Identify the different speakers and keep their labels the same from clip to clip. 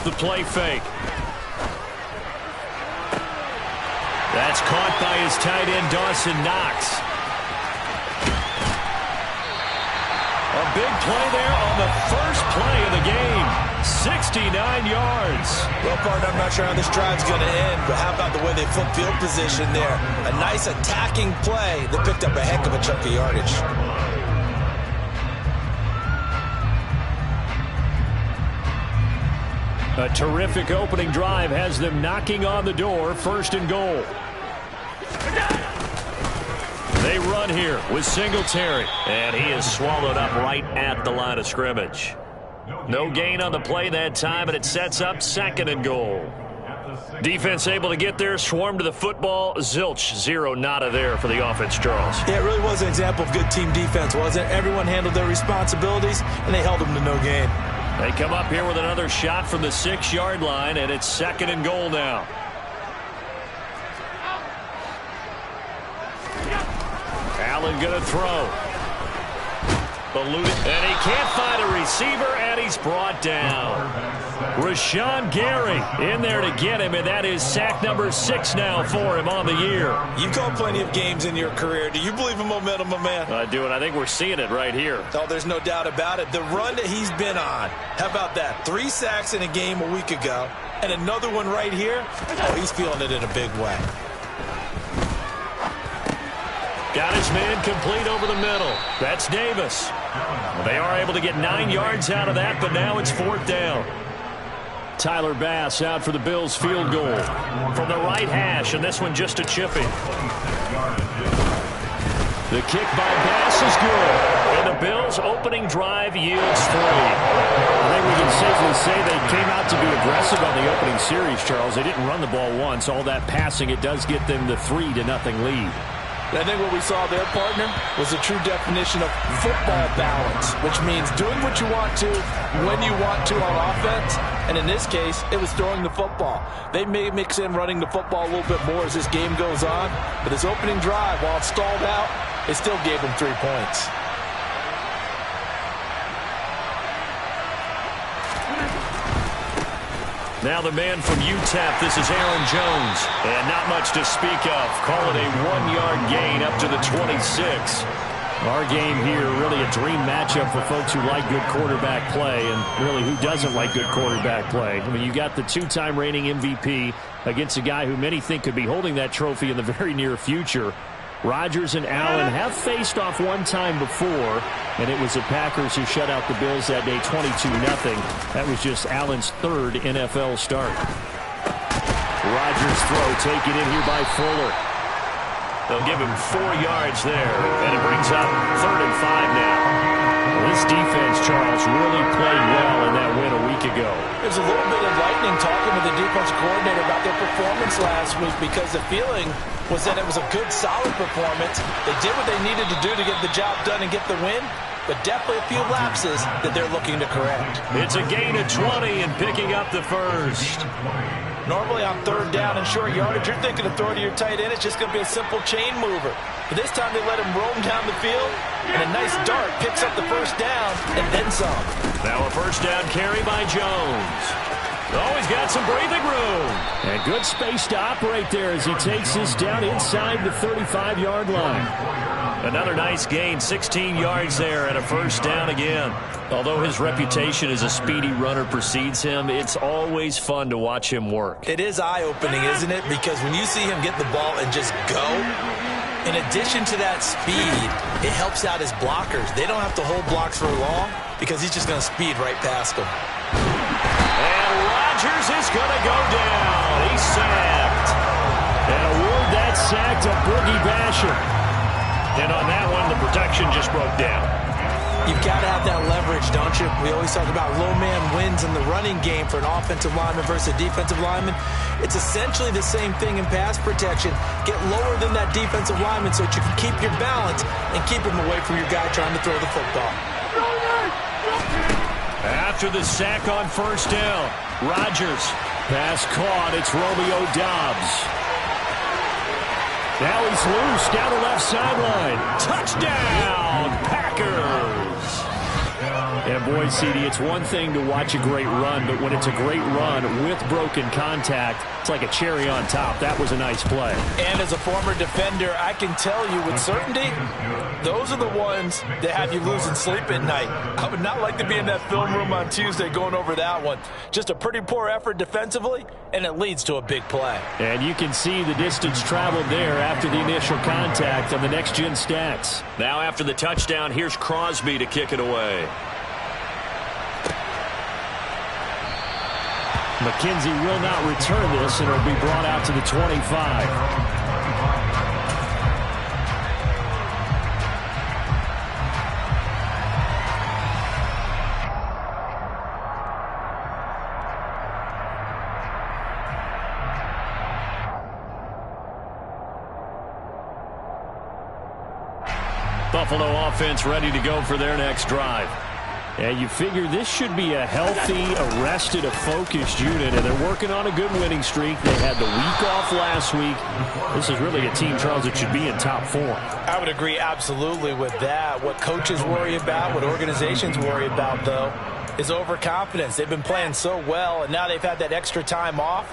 Speaker 1: the play fake. That's caught by his tight end, Dawson Knox. A big play there on the first play of the game. 69 yards.
Speaker 2: Well, partner, I'm not sure how this drive's going to end, but how about the way they flip field position there? A nice attacking play that picked up a heck of a chunk of yardage.
Speaker 1: A terrific opening drive has them knocking on the door, 1st and goal. They run here with Singletary, and he is swallowed up right at the line of scrimmage. No gain on the play that time, and it sets up 2nd and goal. Defense able to get there, swarm to the football. Zilch, 0 nada there for the offense, Charles.
Speaker 2: Yeah, it really was an example of good team defense, wasn't it? Everyone handled their responsibilities, and they held them to no gain.
Speaker 1: They come up here with another shot from the 6-yard line, and it's 2nd and goal now. Allen going to throw. Eluded, and he can't find a receiver, and he's brought down. Rashawn Gary in there to get him, and that is sack number 6 now for him on the year.
Speaker 2: You've called plenty of games in your career. Do you believe in momentum, my man?
Speaker 1: I do, and I think we're seeing it right here.
Speaker 2: Oh, there's no doubt about it. The run that he's been on, how about that? 3 sacks in a game a week ago, and another one right here. Oh, he's feeling it in a big way.
Speaker 1: Got his man complete over the middle. That's Davis. They are able to get 9 yards out of that, but now it's 4th down. Tyler Bass out for the Bills field goal from the right hash, and this one just a chipping. The kick by Bass is good, and the Bills' opening drive yields 3.
Speaker 3: I think we can safely say they came out to be aggressive on the opening series, Charles. They didn't run the ball once. All that passing, it does get them the 3-0 lead.
Speaker 2: I think what we saw there, partner, was a true definition of football balance, which means doing what you want to, when you want to on offense. And in this case, it was throwing the football. They may mix in running the football a little bit more as this game goes on. But his opening drive, while it stalled out, it still gave him 3 points.
Speaker 1: Now the man from UTEP, this is Aaron Jones. And not much to speak of. Call it a 1-yard gain up to the 26.
Speaker 3: Our game here, really a dream matchup for folks who like good quarterback play, and really who doesn't like good quarterback play. I mean, you got the 2-time reigning MVP against a guy who many think could be holding that trophy in the very near future. Rodgers and Allen have faced off one time before, and it was the Packers who shut out the Bills that day 22-0. That was just Allen's 3rd NFL start.
Speaker 1: Rodgers throw taken in here by Fuller. They'll give him 4 yards there, and it brings up 3rd and 5 now. Well, this defense, Charles, really played well in that win a week ago.
Speaker 2: There's a little bit of lightning talking with the defensive coordinator about their performance last week, because the feeling was that it was a good, solid performance. They did what they needed to do to get the job done and get the win, but definitely a few lapses that they're looking to correct.
Speaker 1: It's a gain of 20 and picking up the 1st.
Speaker 2: Normally on 3rd down and short yardage, you're thinking of throwing to your tight end. It's just going to be a simple chain mover. But this time they let him roam down the field, and a nice dart picks up the 1st down and then some.
Speaker 1: Now a 1st down carry by Jones. Oh, he's got some breathing room.
Speaker 3: And good space to operate there as he takes this down inside the 35-yard line.
Speaker 1: Another nice gain, 16 yards there, and a 1st down again. Although his reputation as a speedy runner precedes him, it's always fun to watch him work.
Speaker 2: It is eye-opening, isn't it? Because when you see him get the ball and just go, in addition to that speed, it helps out his blockers. They don't have to hold blocks for long because he's just going to speed right past them.
Speaker 1: And Rodgers is going to go down. He's sacked.
Speaker 3: And award that sack to Boogie Basher.
Speaker 1: And on that one, the protection just broke down.
Speaker 2: You've got to have that leverage, don't you? We always talk about low man wins in the running game for an offensive lineman versus a defensive lineman. It's essentially the same thing in pass protection. Get lower than that defensive lineman so that you can keep your balance and keep him away from your guy trying to throw the football.
Speaker 1: After the sack on 1st down, Rodgers.
Speaker 3: Pass caught. It's Romeo Doubs. Now he's loose down the left sideline.
Speaker 1: Touchdown, Packers.
Speaker 3: And boy, CD, it's one thing to watch a great run, but when it's a great run with broken contact, it's like a cherry on top. That was a nice play.
Speaker 2: And as a former defender, I can tell you with certainty, those are the ones that have you losing sleep at night. I would not like to be in that film room on Tuesday going over that one. Just a pretty poor effort defensively, and it leads to a big play.
Speaker 3: And you can see the distance traveled there after the initial contact on the next-gen stats.
Speaker 1: Now after the touchdown, here's Crosby to kick it away.
Speaker 3: McKenzie will not return this, and it'll be brought out to the 25. Buffalo offense ready to go for their next drive. And you figure this should be a healthy, arrested, a focused unit, and they're working on a good winning streak. They had the week off last week. This is really a team, Charles, that should be in top form.
Speaker 2: I would agree absolutely with that. What coaches worry about, what organizations worry about, though, is overconfidence. They've been playing so well, and now they've had that extra time off.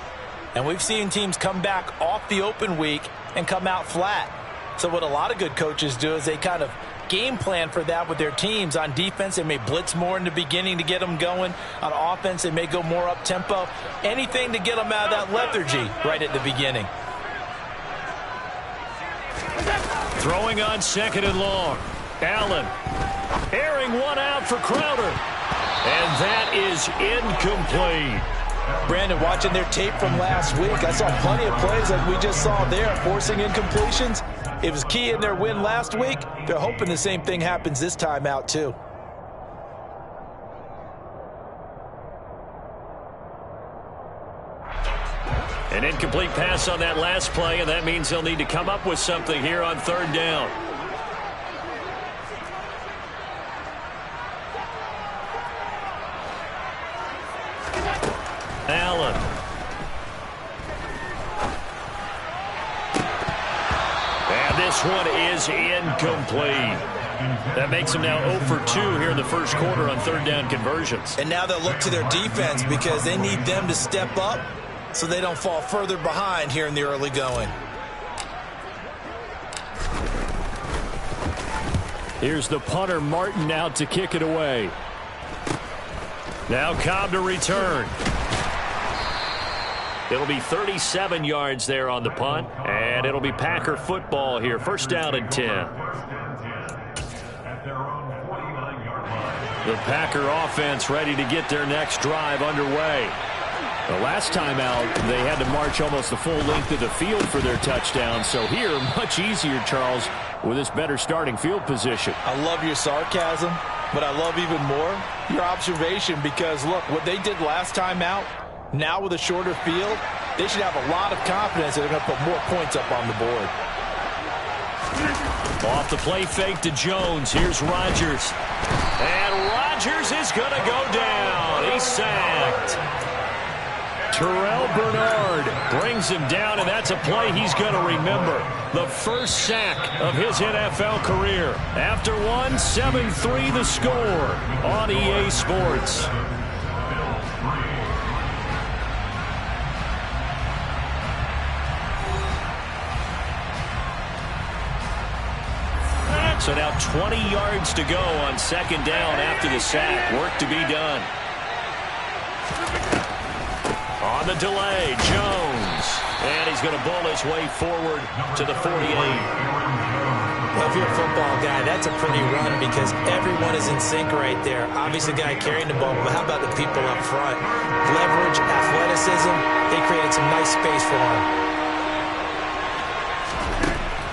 Speaker 2: And we've seen teams come back off the open week and come out flat. So what a lot of good coaches do is they kind of game plan for that with their teams. On defense, they may blitz more in the beginning to get them going. On offense, they may go more up-tempo. Anything to get them out of that lethargy right at the beginning.
Speaker 1: Throwing on 2nd and long. Allen airing one out for Crowder. And that is incomplete.
Speaker 2: Brandon, watching their tape from last week, I saw plenty of plays like we just saw there, forcing incompletions. It was key in their win last week. They're hoping the same thing happens this time out, too.
Speaker 1: An incomplete pass on that last play, and that means they'll need to come up with something here on 3rd down. Allen. And this one is incomplete. That makes them now 0 for 2 here in the first quarter on 3rd down conversions.
Speaker 2: And now they'll look to their defense because they need them to step up so they don't fall further behind here in the early going.
Speaker 3: Here's the punter, Martin, out to kick it away.
Speaker 1: Now Cobb to return. It'll be 37 yards there on the punt, and it'll be Packer football here. 1st down and 10. The Packer offense ready to get their next drive underway. The last time out, they had to march almost the full length of the field for their touchdown. So here, much easier, Charles, with this better starting field position.
Speaker 2: I love your sarcasm, but I love even more your observation because, look, what they did last time out, now with a shorter field, they should have a lot of confidence that they're going to put more points up on the board.
Speaker 1: Off the play fake to Jones. Here's Rodgers. And Rodgers is going to go down. He's sacked.
Speaker 3: Terrell Bernard
Speaker 1: brings him down, and that's a play he's going to remember. The first sack of his NFL career. After one, 7-3 the score on EA Sports. So now 20 yards to go on 2nd down after the sack. Work to be done. On the delay, Jones. And he's going to bull his way forward to the 48.
Speaker 4: Well, if you're a football guy, that's a pretty run because everyone is in sync right there. Obviously, the guy carrying the ball, but how about the people up front? Leverage, athleticism, they created some nice space for him.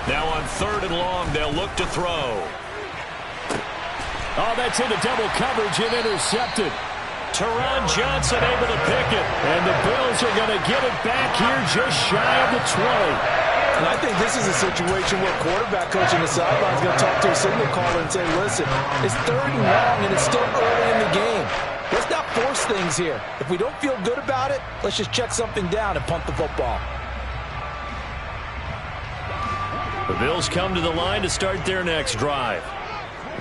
Speaker 1: Now on 3rd and long, they'll look to throw.
Speaker 3: Oh, that's into double coverage and intercepted.
Speaker 1: Teron Johnson able to pick it.
Speaker 3: And the Bills are going to get it back here just shy of the 20.
Speaker 2: And I think this is a situation where quarterback coach on the sideline is going to talk to a signal caller and say, listen, it's 3rd and long and it's still early in the game. Let's not force things here. If we don't feel good about it, let's just check something down and punt the football.
Speaker 1: The Bills come to the line to start their next drive.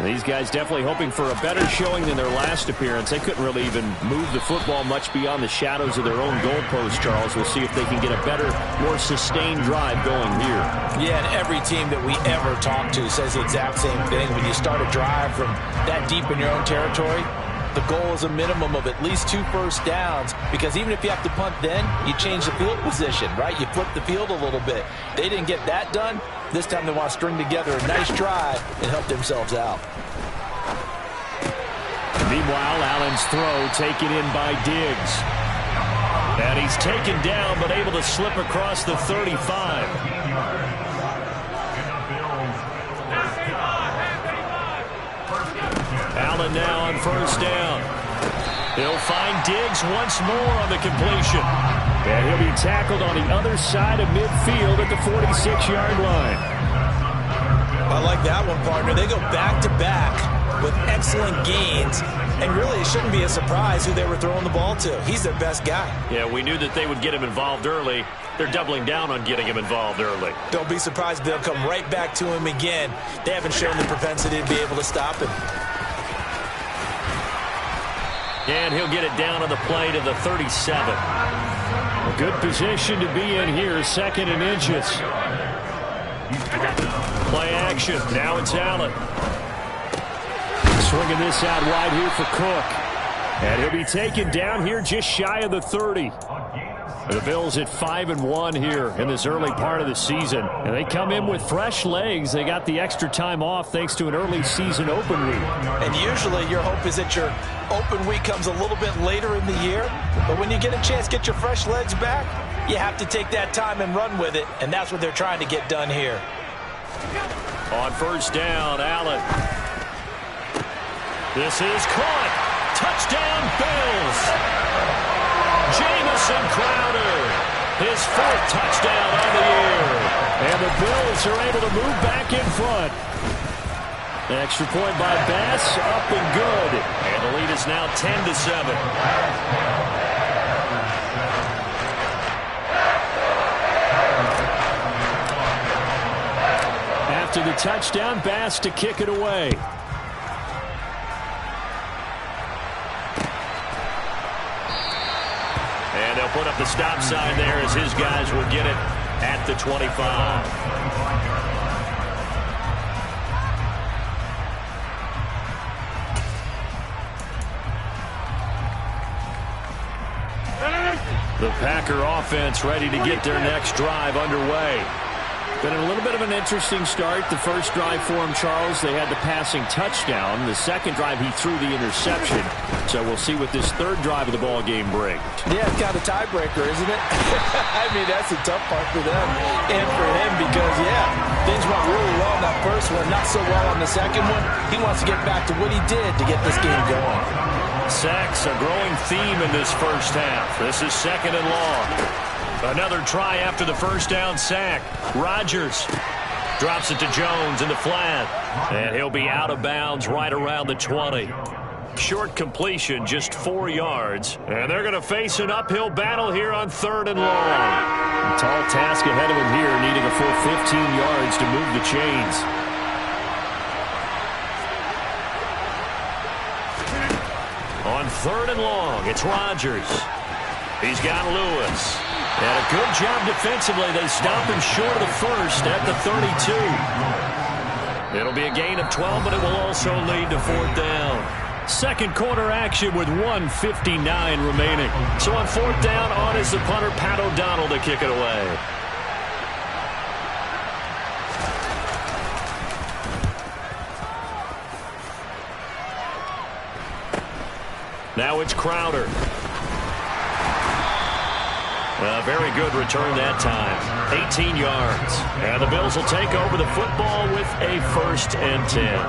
Speaker 3: These guys definitely hoping for a better showing than their last appearance. They couldn't really even move the football much beyond the shadows of their own goalpost, Charles. We'll see if they can get a better, more sustained drive going here.
Speaker 4: Yeah, and every team that we ever talk to says the exact same thing. When you start a drive from that deep in your own territory, the goal is a minimum of at least 2 first downs, because even if you have to punt then, you change the field position, right? You flip the field a little bit. They didn't get that done. This time they want to string together a nice drive and help themselves out.
Speaker 3: Meanwhile, Allen's throw taken in by Diggs. And he's taken down but able to slip across the 35. Allen now on first down. He'll find Diggs once more on the completion. And he'll be tackled on the other side of midfield at the 46-yard line.
Speaker 4: I like that one, partner. They go back-to-back with excellent gains. And really, it shouldn't be a surprise who they were throwing the ball to. He's their best guy.
Speaker 1: Yeah, we knew that they would get him involved early. They're doubling down on getting him involved early.
Speaker 4: Don't be surprised if they'll come right back to him again. They haven't shown the propensity to be able to stop him.
Speaker 1: And he'll get it down on the play to the 37.
Speaker 3: A good position to be in here, 2nd and inches.
Speaker 1: Play action. Now it's Allen.
Speaker 3: Swinging this out wide here for Cook. And he'll be taken down here just shy of the 30. The Bills at 5-1 here in this early part of the season. And they come in with fresh legs. They got the extra time off thanks to an early season open week.
Speaker 4: And usually your hope is that your open week comes a little bit later in the year. But when you get a chance to get your fresh legs back, you have to take that time and run with it. And that's what they're trying to get done here.
Speaker 1: On first down, Allen. This is caught. Touchdown, Bills. Jamison Crowder, his 4th touchdown on the year.
Speaker 3: And the Bills are able to move back in front. An extra point by Bass, up and good.
Speaker 1: And the lead is now 10-7.
Speaker 3: After the touchdown, Bass to kick it away.
Speaker 1: And they'll put up the stop sign there as his guys will get it at the 25. The Packer offense ready to get their next drive underway.
Speaker 3: Been a little bit of an interesting start. The first drive for him, Charles, they had the passing touchdown. The second drive, he threw the interception. So we'll see what this third drive of the ball game brings.
Speaker 4: Yeah, it's kind of a tiebreaker, isn't it? I mean, that's a tough part for them and for him because, yeah, things went really well in that first one, not so well on the second one. He wants to get back to what he did to get this game going.
Speaker 1: Sacks, a growing theme in this first half. This is 2nd and long. Another try after the first down sack. Rodgers drops it to Jones in the flat. And he'll be out of bounds right around the 20. Short completion, just 4 yards. And they're going to face an uphill battle here on 3rd and long.
Speaker 3: A tall task ahead of him here, needing a full 15 yards to move the chains.
Speaker 1: On 3rd and long, it's Rodgers. He's got Lewis. And a good job defensively. They stop him short of the first at the 32. It'll be a gain of 12, but it will also lead to 4th down.
Speaker 3: Second quarter action with 1:59 remaining.
Speaker 1: So on 4th down, on is the punter, Pat O'Donnell, to kick it away. Now it's Crowder. A very good return that time. 18 yards. And the Bills will take over the football with a 1st and 10.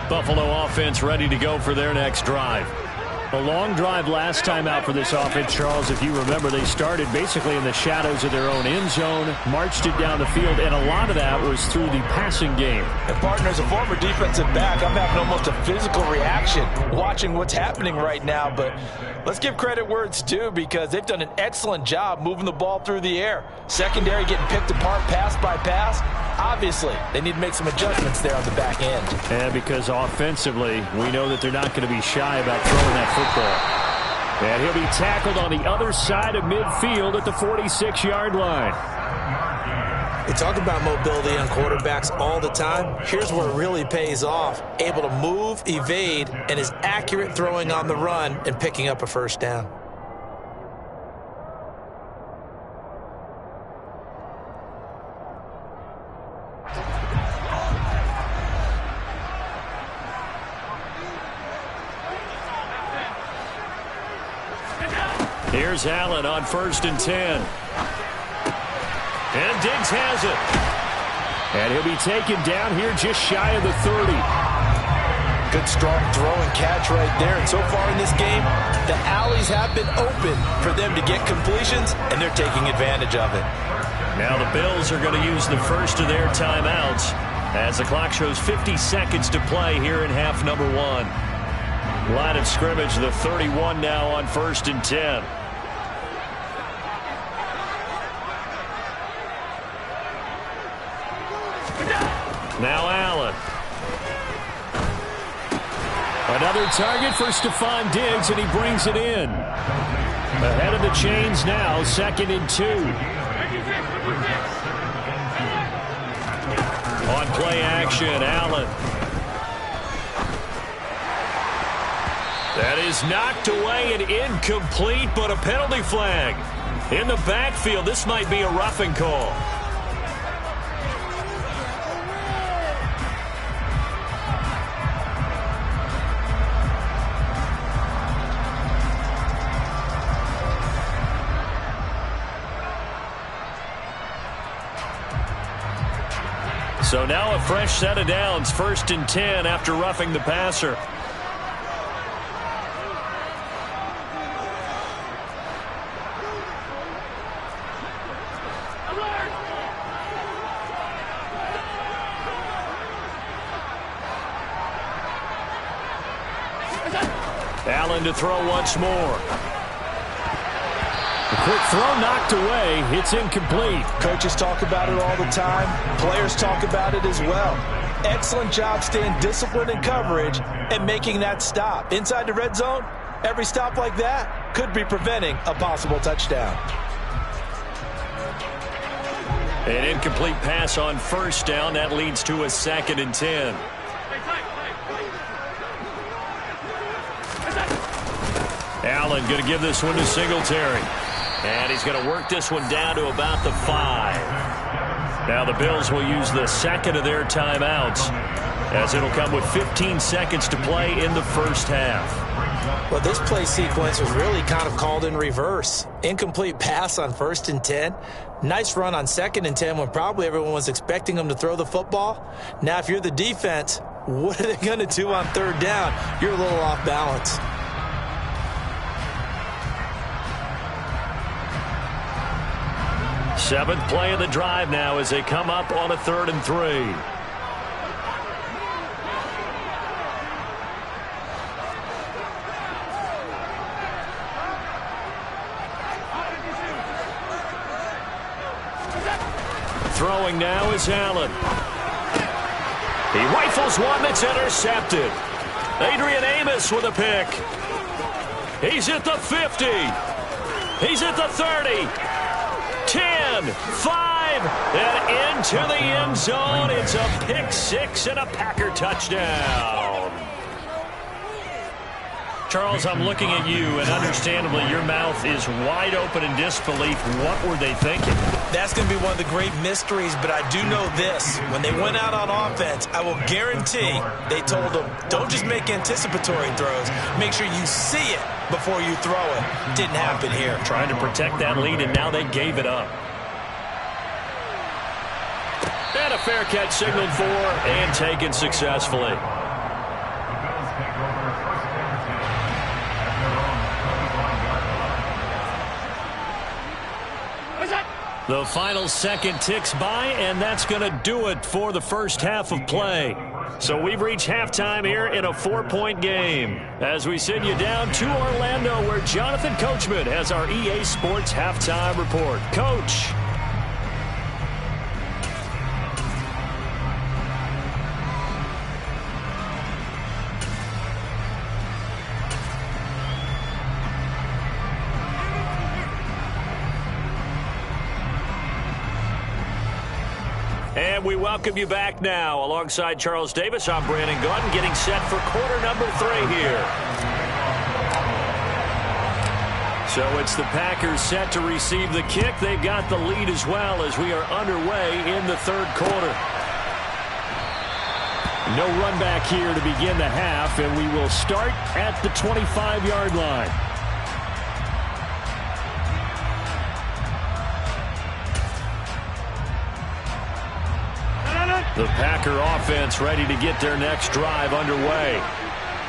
Speaker 1: Buffalo offense ready to go for their next drive.
Speaker 3: A long drive last time out for this offense, Charles. If you remember, they started basically in the shadows of their own end zone, marched it down the field, and a lot of that was through the passing game.
Speaker 2: And partner, as a former defensive back, I'm having almost a physical reaction watching what's happening right now. But let's give credit where it's due, because they've done an excellent job moving the ball through the air. Secondary getting picked apart pass by pass. Obviously, they need to make some adjustments there on the back end.
Speaker 3: And because offensively, we know that they're not going to be shy about throwing that football. And he'll be tackled on the other side of midfield at the 46-yard line.
Speaker 4: We talk about mobility on quarterbacks all the time. Here's where it really pays off. Able to move, evade, and is accurate throwing on the run and picking up a first down.
Speaker 1: Here's Allen on 1st and 10. And Diggs has it.
Speaker 3: And he'll be taken down here just shy of the 30.
Speaker 2: Good strong throw and catch right there. And so far in this game, the alleys have been open for them to get completions, and they're taking advantage of it.
Speaker 1: Now the Bills are going to use the first of their timeouts as the clock shows 50 seconds to play here in half number 1. Line of scrimmage, the 31 now on 1st and 10. Now Allen.
Speaker 3: Another target for Stephon Diggs, and he brings it in. Ahead of the chains now, 2nd and 2.
Speaker 1: On play action, Allen. That is knocked away and incomplete, but a penalty flag. In the backfield, this might be a roughing call. So now a fresh set of downs, 1st and 10 after roughing the passer. Allen to throw once more.
Speaker 3: A quick throw knocked away. It's incomplete.
Speaker 2: Coaches talk about it all the time. Players talk about it as well. Excellent job staying disciplined in coverage and making that stop. Inside the red zone, every stop like that could be preventing a possible touchdown.
Speaker 1: An incomplete pass on 1st down. That leads to a 2nd and 10. Allen going to give this one to Singletary. And he's going to work this one down to about the 5. Now the Bills will use the 2nd of their timeouts, as it'll come with 15 seconds to play in the 1st half.
Speaker 4: Well, this play sequence was really kind of called in reverse. Incomplete pass on 1st and 10. Nice run on 2nd and 10 when probably everyone was expecting them to throw the football. Now, if you're the defense, what are they going to do on 3rd down? You're a little off balance.
Speaker 1: Seventh play of the drive now as they come up on a 3rd and 3. Throwing now is Allen. He rifles one that's intercepted. Adrian Amos with a pick. He's at the 50. He's at the 30. 10, 5, and into the end zone. It's a pick 6 and a Packer touchdown. Charles, I'm looking at you, and understandably, your mouth is wide open in disbelief. What were they thinking?
Speaker 4: That's going to be one of the great mysteries, but I do know this. When they went out on offense, I will guarantee they told them, don't just make anticipatory throws. Make sure you see it before you throw it. Didn't happen here.
Speaker 1: Trying to protect that lead, and now they gave it up. And a fair catch signaled for and taken successfully. The final second ticks by, and that's going to do it for the first half of play. So we've reached halftime here in a 4-point game. As we send you down to Orlando, where Jonathan Coachman has our EA Sports halftime report. Coach. And we welcome you back now. Alongside Charles Davis, I'm Brandon Gaudin, getting set for quarter number 3 here. So it's the Packers set to receive the kick. They've got the lead as well as we are underway in the third quarter. No run back here to begin the half, and we will start at the 25-yard line. The Packer offense ready to get their next drive underway.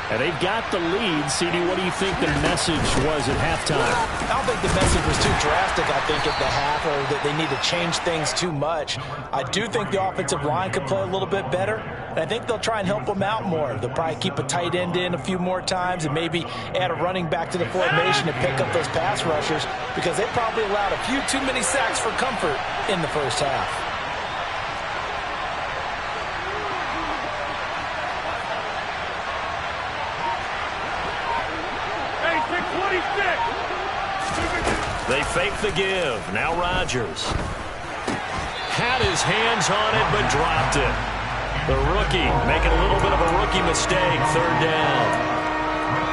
Speaker 1: And they've got the lead. CD, what do you think the message was at halftime?
Speaker 2: I don't think the message was too drastic, I think, at the half, or that they need to change things too much. I do think the offensive line could play a little bit better, and I think they'll try and help them out more. They'll probably keep a tight end in a few more times and maybe add a running back to the formation to pick up those pass rushers, because they probably allowed a few too many sacks for comfort in the first half.
Speaker 1: They fake the give. Now Rodgers. Had his hands on it, but dropped it. The rookie making a little bit of a rookie mistake. Third down.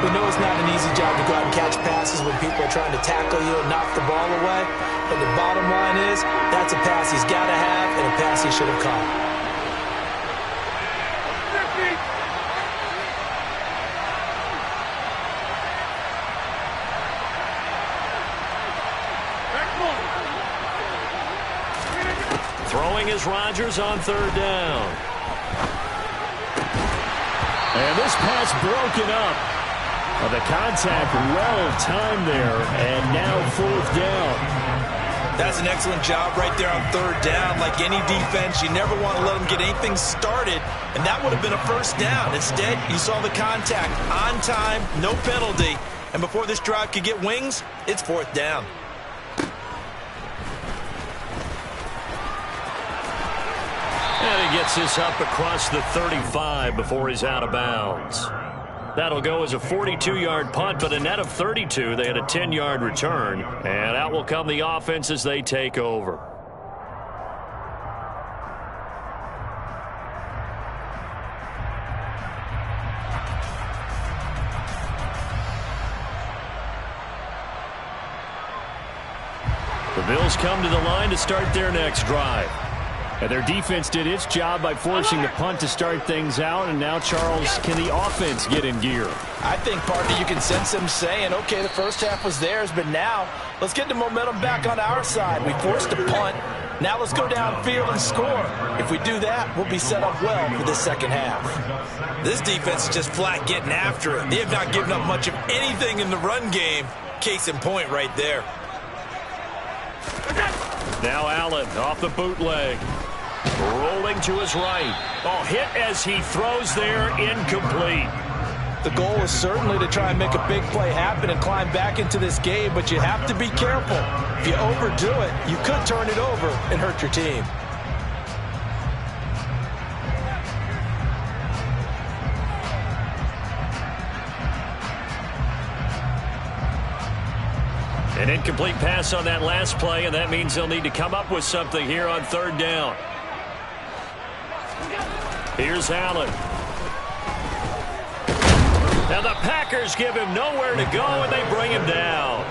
Speaker 2: We know it's not an easy job to go out and catch passes when people are trying to tackle you and knock the ball away. But the bottom line is, that's a pass he's got to have and a pass he should have caught.
Speaker 1: Throwing is Rodgers on third down.
Speaker 3: And this pass broken up. The contact well-timed there, and now fourth down.
Speaker 4: That's an excellent job right there on third down. Like any defense, you never want to let them get anything started, and that would have been a first down. Instead, you saw the contact on time, no penalty, and before this drive could get wings, it's fourth down.
Speaker 1: And he gets this up across the 35 before he's out of bounds. That'll go as a 42-yard punt, but a net of 32. They had a 10-yard return. And out will come the offense as they take over. The Bills come to the line to start their next drive. And their defense did its job by forcing the punt to start things out. And now, Charles, can the offense get in gear?
Speaker 2: I think, partner, you can sense them saying, okay, the first half was theirs, but now let's get the momentum back on our side. We forced a punt. Now let's go downfield and score. If we do that, we'll be set up well for this second half.
Speaker 4: This defense is just flat getting after it. They have not given up much of anything in the run game. Case in point right there.
Speaker 1: Now Allen off the bootleg. Rolling to his right. Oh, hit as he throws there, incomplete.
Speaker 2: The goal is certainly to try and make a big play happen and climb back into this game, but you have to be careful. If you overdo it, you could turn it over and hurt your team.
Speaker 1: An incomplete pass on that last play, and that means they'll need to come up with something here on third down. Here's Allen. Now the Packers give him nowhere to go, and they bring him down.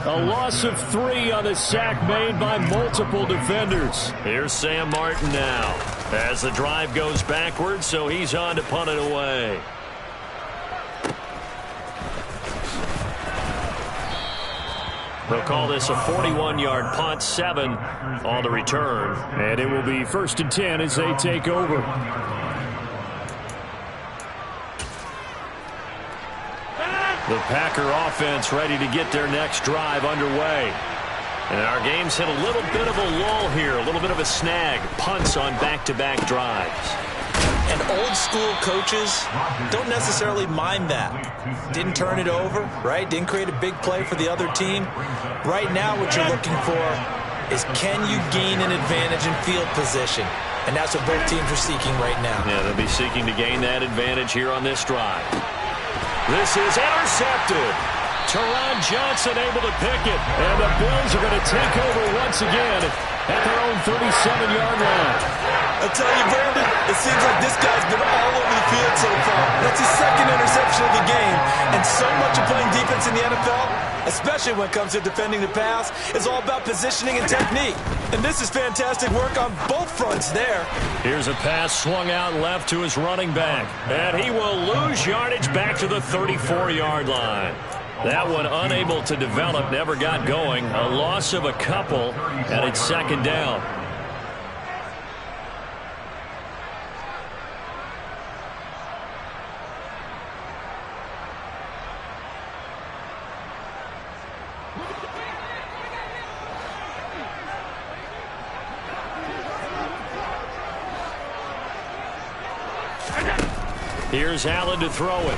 Speaker 3: A loss of 3 on the sack made by multiple defenders.
Speaker 1: Here's Sam Martin now as the drive goes backwards, so he's on to punt it away. They'll call this a 41-yard punt, 7 on the return.
Speaker 3: And it will be 1st and 10 as they take over.
Speaker 1: The Packer offense ready to get their next drive underway. And our game's hit a little bit of a lull here, a little bit of a snag. Punts on back-to-back drives.
Speaker 4: And old-school coaches don't necessarily mind that. Didn't turn it over, right? Didn't create a big play for the other team. Right now what you're looking for is, can you gain an advantage in field position? And that's what both teams are seeking right now.
Speaker 1: Yeah, they'll be seeking to gain that advantage here on this drive. This is intercepted. Teron Johnson able to pick it. And the Bills are going to take over once again at their own 37-yard line.
Speaker 2: I tell you, Brandon, it seems like this guy's been all over the field so far. That's his second interception of the game. And so much of playing defense in the NFL, especially when it comes to defending the pass, is all about positioning and technique. And this is fantastic work on both fronts there.
Speaker 1: Here's a pass swung out left to his running back. And he will lose yardage back to the 34-yard line. That one unable to develop, never got going. A loss of a couple, and it's second down. Here's Allen to throw it.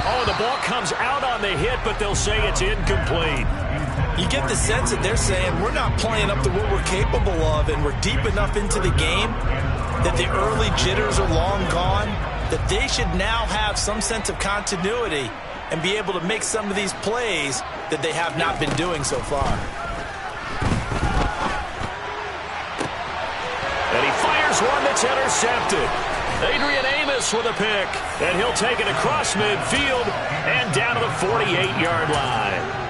Speaker 1: Oh, the ball comes out on the hit, but they'll say it's incomplete.
Speaker 4: You get the sense that they're saying we're not playing up to what we're capable of, and we're deep enough into the game that the early jitters are long gone, that they should now have some sense of continuity and be able to make some of these plays that they have not been doing so far.
Speaker 1: And he fires one that's intercepted. Adrian Amos with a pick, and he'll take it across midfield and down to the 48-yard line.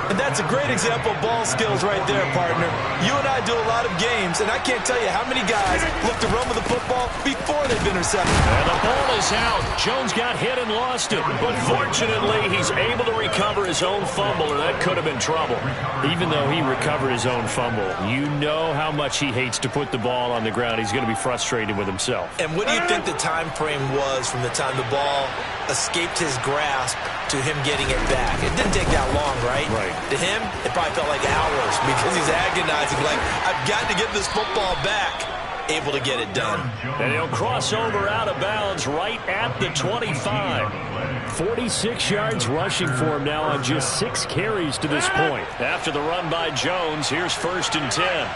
Speaker 2: And that's a great example of ball skills right there, partner. You and I do a lot of games, and I can't tell you how many guys look to run with the football before they've intercepted.
Speaker 1: And the ball is out. Jones got hit and lost it. But fortunately, he's able to recover his own fumble, or that could have been trouble.
Speaker 3: Even though he recovered his own fumble, you know how much he hates to put the ball on the ground. He's going to be frustrated with himself.
Speaker 4: And what do you think the time frame was from the time the ball escaped his grasp to him getting it back? It didn't take that long, right?
Speaker 3: Right.
Speaker 4: To him, it probably felt like hours because he's agonizing, like, I've got to get this football back. Able to get it done.
Speaker 1: And he'll cross over out of bounds right at the 25.
Speaker 3: 46 yards rushing for him now on just 6 carries to this point.
Speaker 1: After the run by Jones, here's 1st and 10.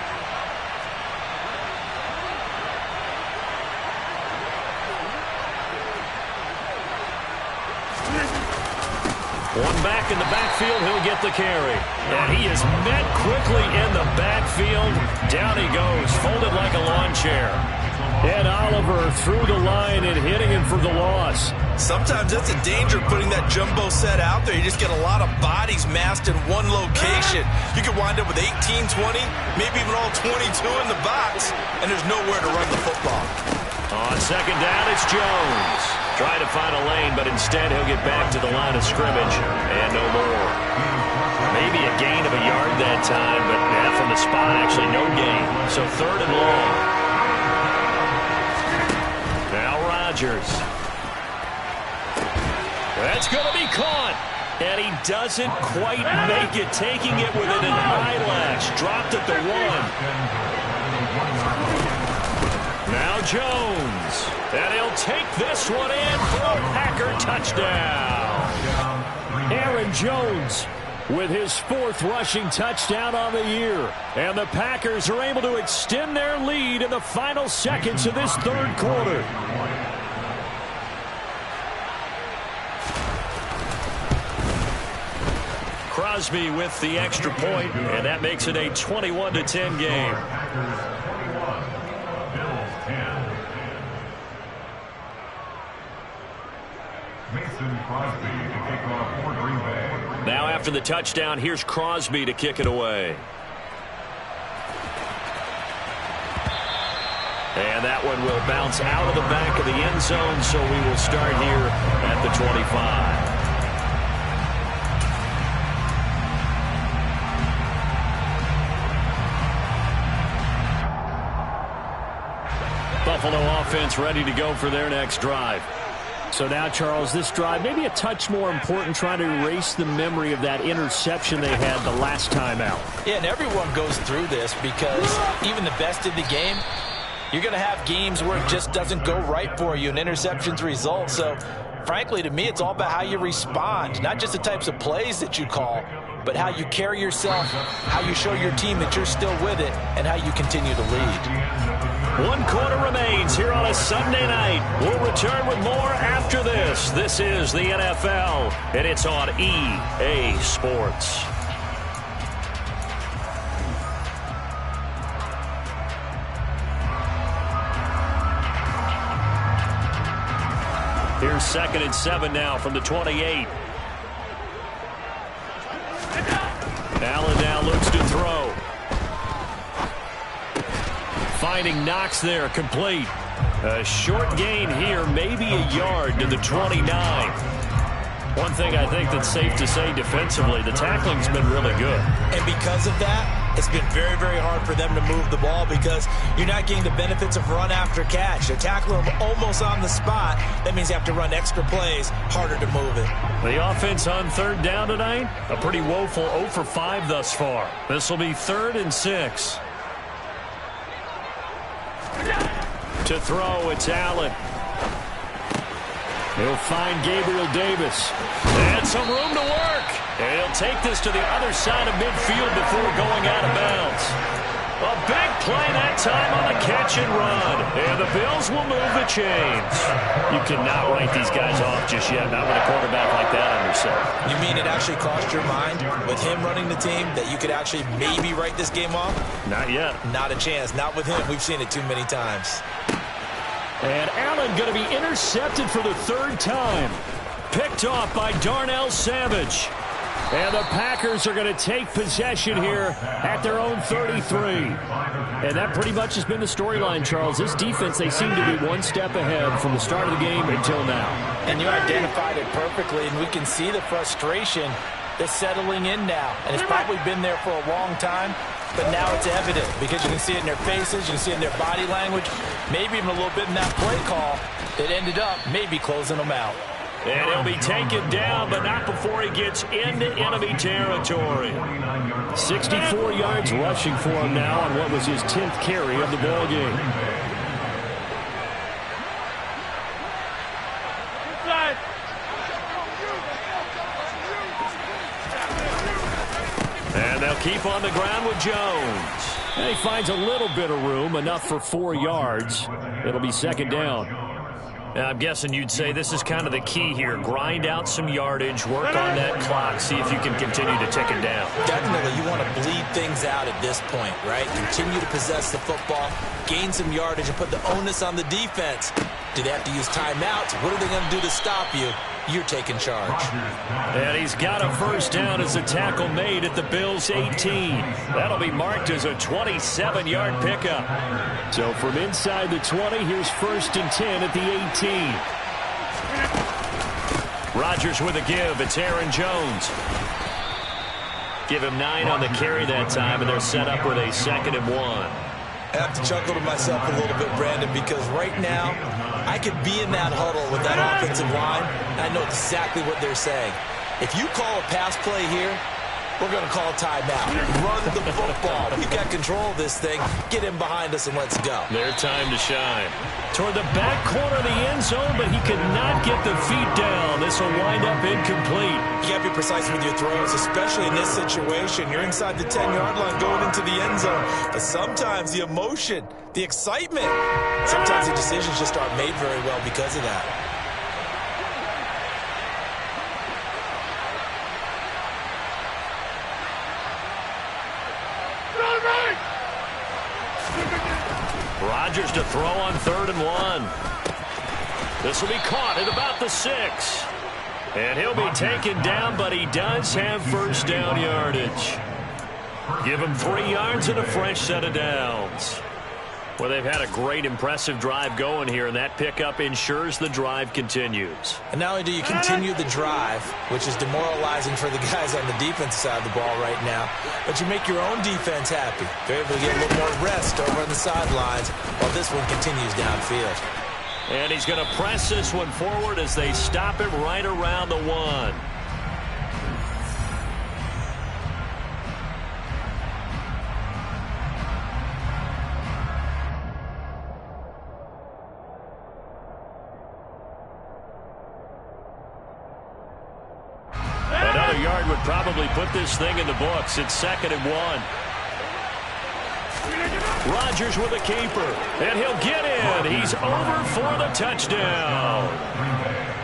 Speaker 1: One back in the backfield, he'll get the carry. And he is met quickly in the backfield. Down he goes, folded like a lawn chair.
Speaker 3: And Oliver through the line and hitting him for the loss.
Speaker 4: Sometimes that's a danger putting that jumbo set out there. You just get a lot of bodies massed in one location. You could wind up with 18, 20, maybe even all 22 in the box, and there's nowhere to run the football.
Speaker 1: On second down, it's Jones. Trying to find a lane, but instead he'll get back to the line of scrimmage and no more. Maybe a gain of a yard that time, but from the spot, actually no gain. So 3rd and long. Now Rodgers. That's going to be caught. And he doesn't quite make it, taking it within an eyelash. Dropped at the 1. Now Jones. And he'll take this one in for a Packer touchdown.
Speaker 3: Aaron Jones with his 4th rushing touchdown on the year. And the Packers are able to extend their lead in the final seconds of this 3rd quarter.
Speaker 1: Crosby with the extra point, and that makes it a 21-10 game. Now after the touchdown, here's Crosby to kick it away. And that one will bounce out of the back of the end zone, so we will start here at the 25.
Speaker 3: Buffalo offense ready to go for their next drive. So now, Charles, this drive, maybe a touch more important, trying to erase the memory of that interception they had the last time out.
Speaker 2: Yeah, and everyone goes through this because even the best in the game, you're going to have games where it just doesn't go right for you and interceptions result. So, frankly, to me, it's all about how you respond, not just the types of plays that you call, but how you carry yourself, how you show your team that you're still with it, and how you continue to lead.
Speaker 1: 1 quarter remains here on a Sunday night. We'll return with more after this. This is the NFL, and it's on EA Sports. Here's 2nd and 7 now from the 28. Allen now looks to throw. Finding Knox there, complete. A short gain here, maybe a yard to the 29. One thing I think that's safe to say defensively, the tackling's been really good.
Speaker 2: And because of that, it's been very, very hard for them to move the ball because you're not getting the benefits of run after catch. They tackle them almost on the spot. That means you have to run extra plays, harder to move it.
Speaker 1: The offense on 3rd down tonight, a pretty woeful 0 for 5 thus far. This will be 3rd and 6. To throw, it's Allen. He'll find Gabriel Davis. And some room to work. And he'll take this to the other side of midfield before going out of bounds. A big play that time on the catch and run. And the Bills will move the chains. You cannot write these guys off just yet, not with a quarterback like that on yourself.
Speaker 2: You mean it actually crossed your mind with him running the team that you could actually maybe write this game off?
Speaker 1: Not yet.
Speaker 2: Not a chance. Not with him. We've seen it too many times.
Speaker 3: And Allen going to be intercepted for the 3rd time.
Speaker 1: Picked off by Darnell Savage.
Speaker 3: And the Packers are going to take possession here at their own 33. And that pretty much has been the storyline, Charles. This defense, they seem to be one step ahead from the start of the game until now.
Speaker 2: And you identified it perfectly, and we can see the frustration that's settling in now. And it's probably been there for a long time, but now it's evident because you can see it in their faces, you can see it in their body language, maybe even a little bit in that play call that ended up maybe closing them out.
Speaker 1: And he'll be taken down, but not before he gets into enemy territory.
Speaker 3: 64 yards rushing for him now on what was his 10th carry of the ball game.
Speaker 1: And they'll keep on the ground with Jones.
Speaker 3: And he finds a little bit of room, enough for 4 yards. It'll be 2nd down.
Speaker 1: I'm guessing you'd say this is kind of the key here. Grind out some yardage, work on that clock, see if you can continue to tick it down.
Speaker 2: Definitely, you want to bleed things out at this point, right? Continue to possess the football, gain some yardage, and put the onus on the defense. Do they have to use timeouts? What are they going to do to stop you? You're taking charge.
Speaker 1: And he's got a 1st down as a tackle made at the Bills' 18. That'll be marked as a 27-yard pickup.
Speaker 3: So from inside the 20, here's 1st and 10 at the 18.
Speaker 1: Rodgers with a give. It's Aaron Jones. Give him 9 on the carry that time, and they're set up with a 2nd and 1.
Speaker 2: I have to chuckle to myself a little bit, Brandon, because right now I could be in that huddle with that offensive line, and I know exactly what they're saying. If you call a pass play here, we're going to call a timeout. Run the football. We've got control of this thing. Get him behind us and let's go.
Speaker 1: Their time to shine. Toward the back corner of the end zone, but he could not get the feet down. This will wind up incomplete.
Speaker 2: You got to be precise with your throws, especially in this situation. You're inside the 10-yard line going into the end zone. But sometimes the emotion, the excitement, sometimes the decisions just aren't made very well because of that.
Speaker 1: Rodgers to throw on 3rd and 1. This will be caught at about the 6. And he'll be taken down, but he does have 1st down yardage. Give him 3 yards and a fresh set of downs. Well, they've had a great, impressive drive going here, and that pickup ensures the drive continues.
Speaker 2: And not only do you continue the drive, which is demoralizing for the guys on the defense side of the ball right now, but you make your own defense happy. They're able to get a little more rest over on the sidelines while this one continues downfield.
Speaker 1: And he's going to press this one forward as they stop it right around the 1. Another yard would probably put this thing in the books. It's 2nd and 1. Rodgers with a keeper, and he'll get in. He's over for the touchdown.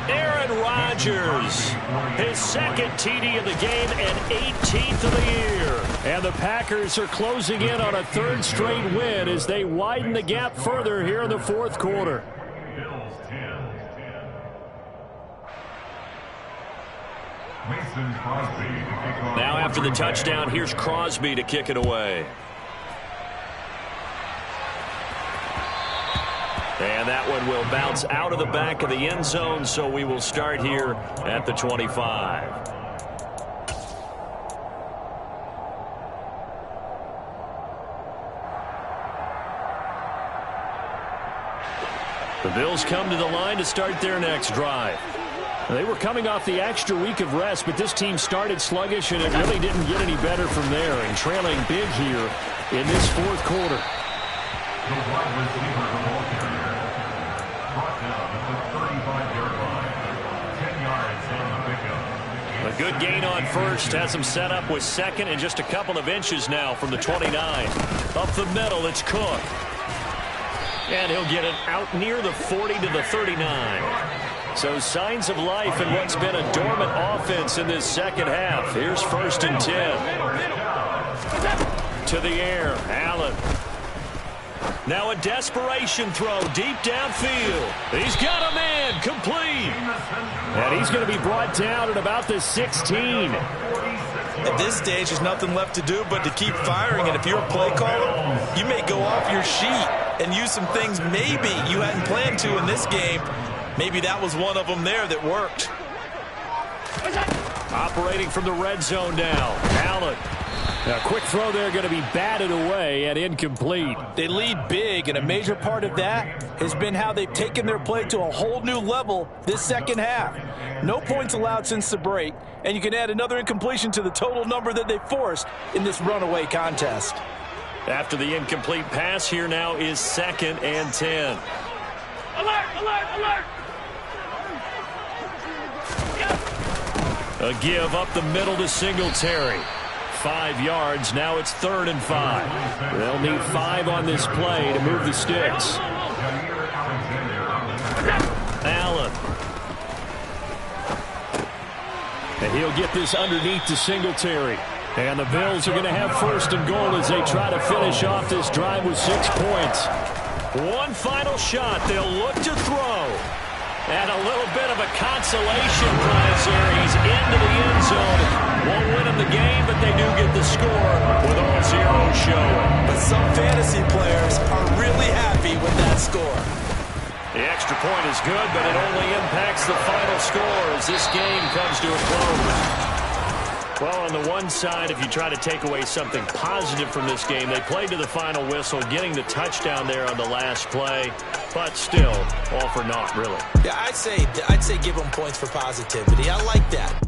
Speaker 1: Aaron Rodgers, his 2nd TD of the game and 18th of the year. And the Packers are closing in on a 3rd straight win as they widen the gap further here in the 4th quarter. Now after the touchdown, here's Crosby to kick it away. And that one will bounce out of the back of the end zone, so we will start here at the 25. The Bills come to the line to start their next drive. They were coming off the extra week of rest, but this team started sluggish, and it really didn't get any better from there, and trailing big here in this 4th quarter. A good gain on first, has him set up with 2nd and just a couple of inches now from the 29. Up the middle, it's Cook. And he'll get it out near the 40 to the 39. So signs of life in what's been a dormant offense in this 2nd half. Here's 1st and 10. To the air, Allen. Now a desperation throw deep downfield. He's got a man, complete. And he's going to be brought down at about the 16.
Speaker 2: At this stage, there's nothing left to do but to keep firing. And if you're a play caller, you may go off your sheet and use some things maybe you hadn't planned to in this game. Maybe that was one of them there that worked.
Speaker 1: Operating from the red zone now, Allen.
Speaker 3: A quick throw there going to be batted away and incomplete.
Speaker 2: They lead big, and a major part of that has been how they've taken their play to a whole new level this 2nd half. No points allowed since the break, and you can add another incompletion to the total number that they forced in this runaway contest.
Speaker 1: After the incomplete pass, here now is 2nd and 10.
Speaker 5: Alert, alert, alert!
Speaker 1: A give up the middle to Singletary. 5 yards. Now it's 3rd and 5. They'll need 5 on this play to move the sticks. Allen.
Speaker 3: And he'll get this underneath to Singletary. And the Bills are going to have 1st and goal as they try to finish off this drive with 6 points.
Speaker 1: One final shot. They'll look to throw. And a little bit of a consolation prize here. He's into the end zone. Won't win him the game, but they do get the score with all zeros showing.
Speaker 2: But some fantasy players are really happy with that score.
Speaker 1: The extra point is good, but it only impacts the final score as this game comes to a close. Well, on the one side, if you try to take away something positive from this game, they played to the final whistle, getting the touchdown there on the last play, but still, all for naught, really.
Speaker 4: Yeah, I'd say give them points for positivity. I like that.